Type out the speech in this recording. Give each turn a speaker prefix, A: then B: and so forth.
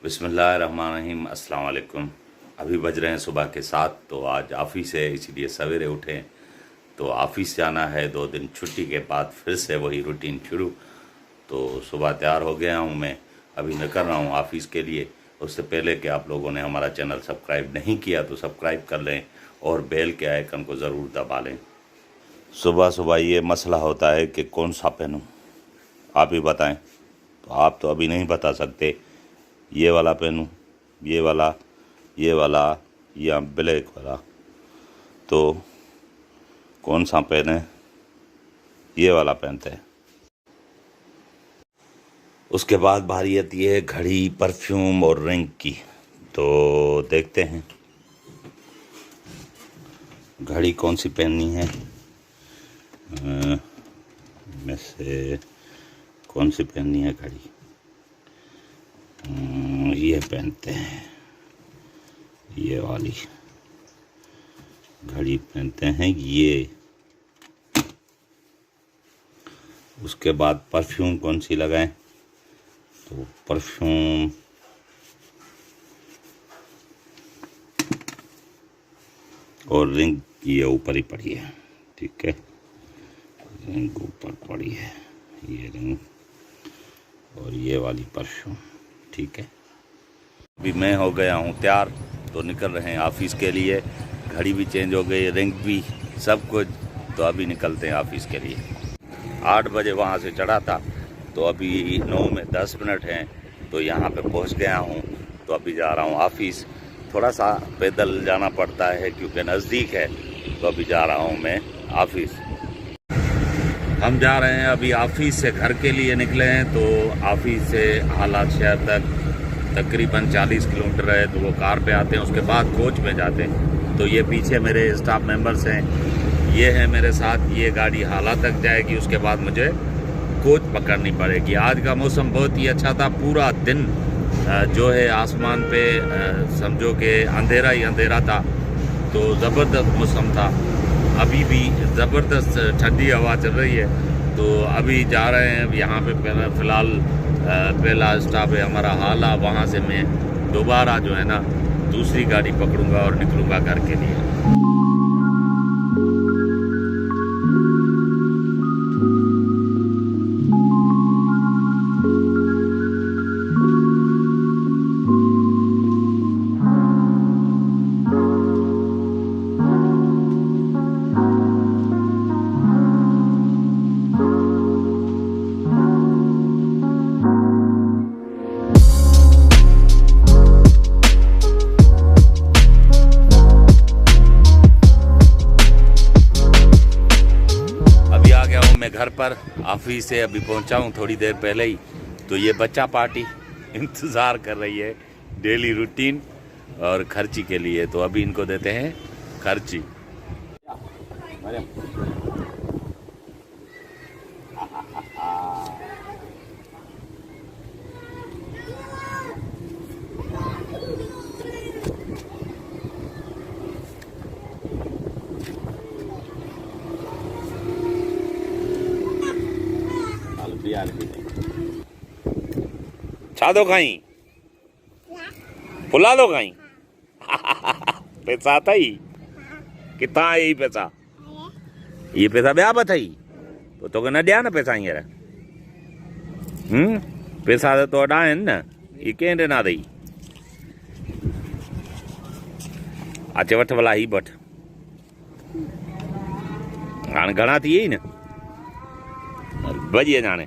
A: बिस्मिल्लाहिर्रहमानिर्रहीम, अस्सलाम वालेकुम। अभी बज रहे हैं सुबह के 7। तो आज ऑफिस है, इसीलिए सवेरे उठे। तो ऑफिस जाना है, 2 दिन छुट्टी के बाद फिर से वही रूटीन शुरू। तो सुबह तैयार हो गया हूँ मैं, अभी निकल रहा हूँ ऑफिस के लिए। उससे पहले कि आप लोगों ने हमारा चैनल सब्सक्राइब नहीं किया तो सब्सक्राइब कर लें और बेल के आइकन को ज़रूर दबा लें। सुबह सुबह ये मसला होता है कि कौन सा पहनूं, आप ही बताएं। तो आप तो अभी नहीं बता सकते ये वाला पहनूं, ये वाला या ब्लैक वाला। तो कौन सा पहने? ये वाला पहनते हैं। उसके बाद बारी आती है घड़ी, परफ्यूम और रिंग की। तो देखते हैं घड़ी कौन सी पहननी है। में से कौन सी पहननी है घड़ी? ये पहनते हैं, ये वाली घड़ी पहनते हैं ये। उसके बाद परफ्यूम कौन सी लगाएं? तो परफ्यूम और रिंग ये ऊपर ही पड़ी है, ठीक है। रिंग ऊपर पड़ी है, ये रिंग और ये वाली परफ्यूम, ठीक है। अभी मैं हो गया हूँ तैयार, तो निकल रहे हैं ऑफिस के लिए। घड़ी भी चेंज हो गई, रिंग भी, सब कुछ। तो अभी निकलते हैं ऑफिस के लिए। 8 बजे वहाँ से चढ़ा था, तो अभी 9 में 10 मिनट हैं, तो यहाँ पे पहुँच गया हूँ। तो अभी जा रहा हूँ ऑफिस। थोड़ा सा पैदल जाना पड़ता है क्योंकि नज़दीक है। तो अभी जा रहा हूँ मैं ऑफिस। हम जा रहे हैं अभी ऑफिस से, घर के लिए निकले हैं। तो ऑफिस से हालात शहर तक तकरीबन 40 किलोमीटर है। तो वो कार पे आते हैं, उसके बाद कोच में जाते हैं। तो ये पीछे मेरे स्टाफ मेंबर्स हैं, ये है मेरे साथ। ये गाड़ी हाला तक जाएगी, उसके बाद मुझे कोच पकड़नी पड़ेगी। आज का मौसम बहुत ही अच्छा था, पूरा दिन जो है आसमान पे समझो कि अंधेरा ही अंधेरा था। तो ज़बरदस्त मौसम था। अभी भी ज़बरदस्त ठंडी हवा चल रही है। तो अभी जा रहे हैं यहाँ पे। फ़िलहाल पहला स्टॉप है हमारा हाला। वहाँ से मैं दोबारा जो है ना दूसरी गाड़ी पकड़ूंगा और निकलूँगा घर के लिए। घर पर ऑफिस से अभी पहुंचा हूं थोड़ी देर पहले ही। तो ये बच्चा पार्टी इंतज़ार कर रही है डेली रूटीन और खर्ची के लिए। तो अभी इनको देते हैं खर्ची। छा दो खाई, फुला दो खाई। पैसा आता ही कितना है? यही पैसा, ये पैसा ब्याह बथई तो न दिया न पैसा हींअर। पैसा तो अॾा आहिनि न, ये कंहिं ॾिना अथई? अचे वठ भला, ही वठ। हाणे घणा थी वई न? बजी हाणे